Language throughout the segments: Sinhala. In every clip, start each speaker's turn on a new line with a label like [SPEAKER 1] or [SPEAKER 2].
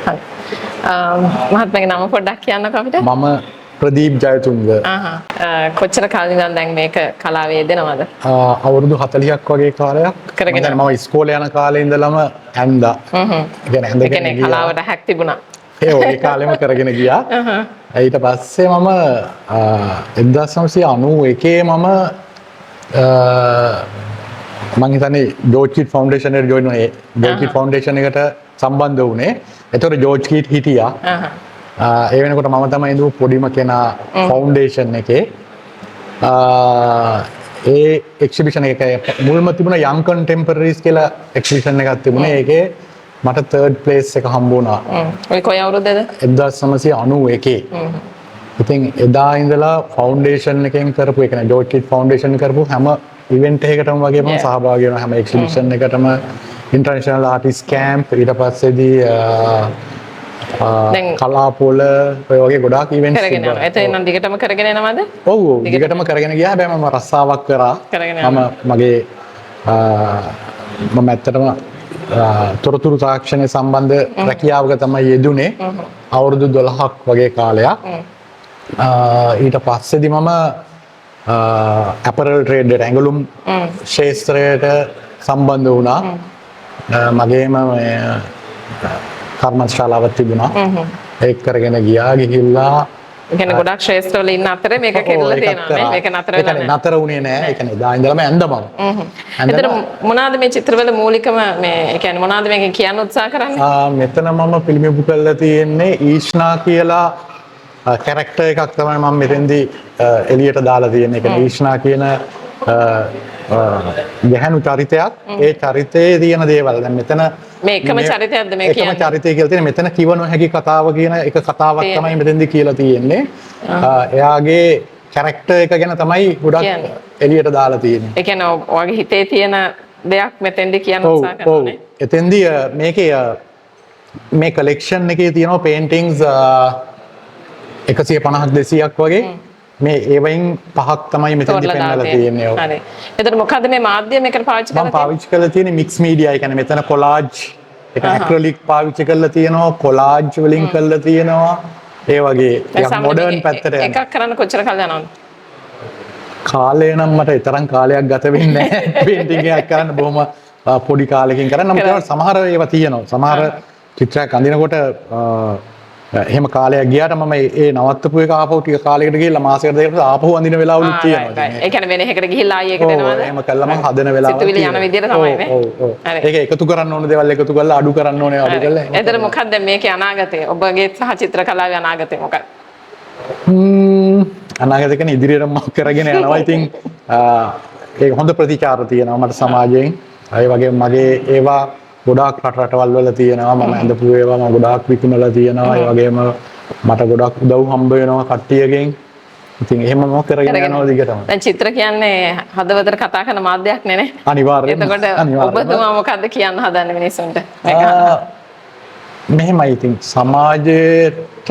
[SPEAKER 1] හරි. මහත්මයාගේ නම පොඩ්ඩක් කියන්නකෝ අපිට.
[SPEAKER 2] මම ප්‍රදීප් ජයතුංග.
[SPEAKER 1] කොච්චර කාලෙ ඉඳන් දැන් මේක කලාවේ යෙදෙනවද?
[SPEAKER 2] අවුරුදු 40ක් වගේ කාලයක්.
[SPEAKER 1] කරගෙන
[SPEAKER 2] මම ඉස්කෝලේ යන කාලේ ඉඳලම ඇන්දා.
[SPEAKER 1] ඒ කියන්නේ කලාවට හැක් තිබුණා.
[SPEAKER 2] ඒ කාලෙම කරගෙන ගියා. ඊට පස්සේ මම 1991 මම හිතන්නේ ජෝර්ජ් කීට් ෆවුන්ඩේෂන් එකට ජොයින් වුණේ. ජෝර්ජ් කීට් ෆවුන්ඩේෂන් එකට සම්බන්ධ වුණේ. ඒතකොට ජෝර්ජ් කීට් හිටියා. ඒ වෙනකොට මම තමයි ඉඳපු පොඩිම කෙනා ෆවුන්ඩේෂන් එකේ. ඒ එක්සිබිෂන් එක මුල්ම තිබුණ යන් කන්ටෙම්පරරිස් කියලා එක්සිබිෂන් එකක් තිබුණේ. ඒකේ මට තර්ඩ් ප්ලේස් එක හම්බ වුණා.
[SPEAKER 1] ඔය කොයි අවුරුද්දේද?
[SPEAKER 2] 1991. ඉතින් එදා ඉඳලා ෆවුන්ඩේෂන් එකෙන් කරපු ඒ කියන්නේ ජෝර්ජ් කීට් ෆවුන්ඩේෂන් කරපු හැම ඉවෙන්ට් එකකටම වගේ මම සහභාගී වෙනවා. හැම එක්සිබිෂන් එකටම ඉන්ටර්නැෂනල් ආටිස්ට් කැම්ප් ඊට පස්සේදී කලාපොළ ඔය වගේ ගොඩාක් ඉවෙන්ට්ස්
[SPEAKER 1] කරගෙන යනවා. එතන නම් දිගටම කරගෙන යනවද?
[SPEAKER 2] ඔව් දිගටම කරගෙන ගියා. හැබැයි මම රස්සාවක් කරා. මගේ මම ඇත්තටම තොරතුරු තාක්ෂණය සම්බන්ධ රැකියාවක තමයි යෙදුනේ. අවුරුදු 12ක් වගේ කාලයක්. ඊට පස්සේදී මම අපරල් ට්‍රේඩ් එකට ඇඟලුම් ශාස්ත්‍රයට සම්බන්ධ වුණා. මගේම කර්මශාලාවක් තිබුණා. ඒක කරගෙන ගියා. ගිහිල්ලා
[SPEAKER 1] ඒ කියන්නේ ගොඩක් ශාස්ත්‍රවල ඉන්න අතරේ මේක කෙරෙලා තියෙනවා නේ. මේක නතර වෙලා නැහැ.
[SPEAKER 2] නතර වුණේ නැහැ. ඒ කියන්නේ එදා ඉඳලම ඇඳමම.
[SPEAKER 1] එතන මොනවාද මේ චිත්‍රවල මූලිකම මේ ඒ කියන්නේ මොනවාද මේකෙන් කියන්න උත්සාහ කරන්නේ?
[SPEAKER 2] මෙතන මම පිළිඹු කරලා තියෙන්නේ ඊෂ්නා කියලා කැරක්ටර් එකක් තමයි මම මෙතෙන්දී එළියට දාලා තියෙන්නේ. ඒ කියන්නේ ඊෂ්නා කියන ගැහැණු චරිතයක්. ඒ චරිතයේ තියෙන දේවල් දැන් මෙතන
[SPEAKER 1] මේ එකම චරිතයක්ද මේ කියන්නේ?
[SPEAKER 2] එකම චරිතය කියලා තියෙන මෙතන කිව නොහැකි කතාව කියන එක කතාවක් තමයි මෙතෙන්දී කියලා තියෙන්නේ. එයාගේ කැරක්ටර් එක ගැන තමයි ගොඩක් එළියට දාලා තියෙන්නේ.
[SPEAKER 1] ඒ කියන්නේ ඔයගේ හිතේ තියෙන දෙයක් මෙතෙන්දී කියන්න උත්සාහ කරනවා.
[SPEAKER 2] එතෙන්දී මේකේ මේ කලෙක්ෂන් එකේ තියෙනවා පේන්ටින්ග්ස් 150ක් 200ක් වගේ. මේ ඒවයින් පහක් තමයි මෙතනදී පෙන්වලා තියෙන්නේ.
[SPEAKER 1] හරි. එතකොට මොකද්ද මේ මාධ්‍ය මේකට පාවිච්චි කරලා
[SPEAKER 2] තියෙන්නේ? මම පාවිච්චි කරලා තියෙන්නේ මික්ස් මීඩියා. ඒ කියන්නේ මෙතන කොලාජ් ඒක ඇක්‍රිලික් පාවිච්චි කරලා තියෙනවා, කොලාජ් වලින් කරලා තියෙනවා. ඒ වගේ මොඩර්න් පැත්තට යනවා.
[SPEAKER 1] එකක් කරන්න කොච්චර කාලද යනවද?
[SPEAKER 2] කාලය නම් මට තරම් කාලයක් ගත වෙන්නේ නැහැ. පේන්ටිං එකක් කරන්න බොහොම පොඩි කාලෙකින් කරන්න. නම් සමහර ඒවා තියෙනවා. සමහර චිත්‍රයක් අඳිනකොට එහෙම කාලයක් ගියාට මම ඒ නවත්තපු එක ආපහු ටික කාලයකට ගිහිල්ලා මාසයකට දෙකකට ආපහු අඳින වෙලාවලුත් තියෙනවා.
[SPEAKER 1] ඒ කියන්නේ වෙන එකකට ගිහිල්ලා ආයෙ එකට එනවද?
[SPEAKER 2] එහෙම කළා මම හදන වෙලාවල්
[SPEAKER 1] සිතුවිලි යන විදියට තමයි නේ.
[SPEAKER 2] ඒක එකතු කරන්න ඕන දේවල් එකතු කරලා අඩු කරන්න ඕනේ අඩු කරලා.
[SPEAKER 1] එතන මොකක්ද මේකේ අනාගතය? ඔබගේ සහ චිත්‍ර කලාවේ අනාගතය මොකක්ද?
[SPEAKER 2] අනාගතේ කියන්නේ ඉදිරියට මම කරගෙන යනවා. ඉතින් ඒක හොඳ ප්‍රතිචාර තියෙනවා මට සමාජයෙන්. ඒ වගේම මගේ ඒවා ගොඩාක් රටවල් වල තියෙනවා. මම ඇඳපු ඒවා මම ගොඩාක් විකුණලා තියෙනවා. ඒ වගේම මට ගොඩක් උදව් හම්බ වෙනවා කට්ටියගෙන්. ඉතින් එහෙම මම කරගෙන යනවා දිගටම.
[SPEAKER 1] දැන් චිත්‍ර කියන්නේ හදවතට කතා කරන මාධ්‍යයක් නේ.
[SPEAKER 2] අනිවාර්යයෙන්ම.
[SPEAKER 1] එතකොට ඔබතුමා මොකද්ද කියන්න හදන්නේ මිනිස්සුන්ට?
[SPEAKER 2] මෙහෙමයි ඉතින් සමාජයට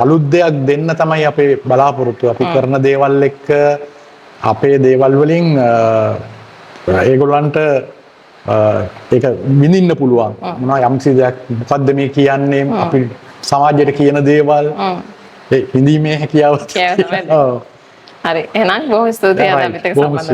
[SPEAKER 2] අලුත් දෙයක් දෙන්න තමයි අපේ බලාපොරොත්තු. අපි කරන දේවල් එක්ක අපේ දේවල් වලින් ඒගොල්ලන්ට ඒක විඳින්න පුළුවන්. මොනවා යම්සි දෙයක් මොකද්ද මේ කියන්නේ අපි සමාජයට කියන දේවල් ඒ විඳීමේ හැකියාව.
[SPEAKER 1] හරි එහෙනම් බොහොම ස්තුතියි අද අපිට සම්බන්ධ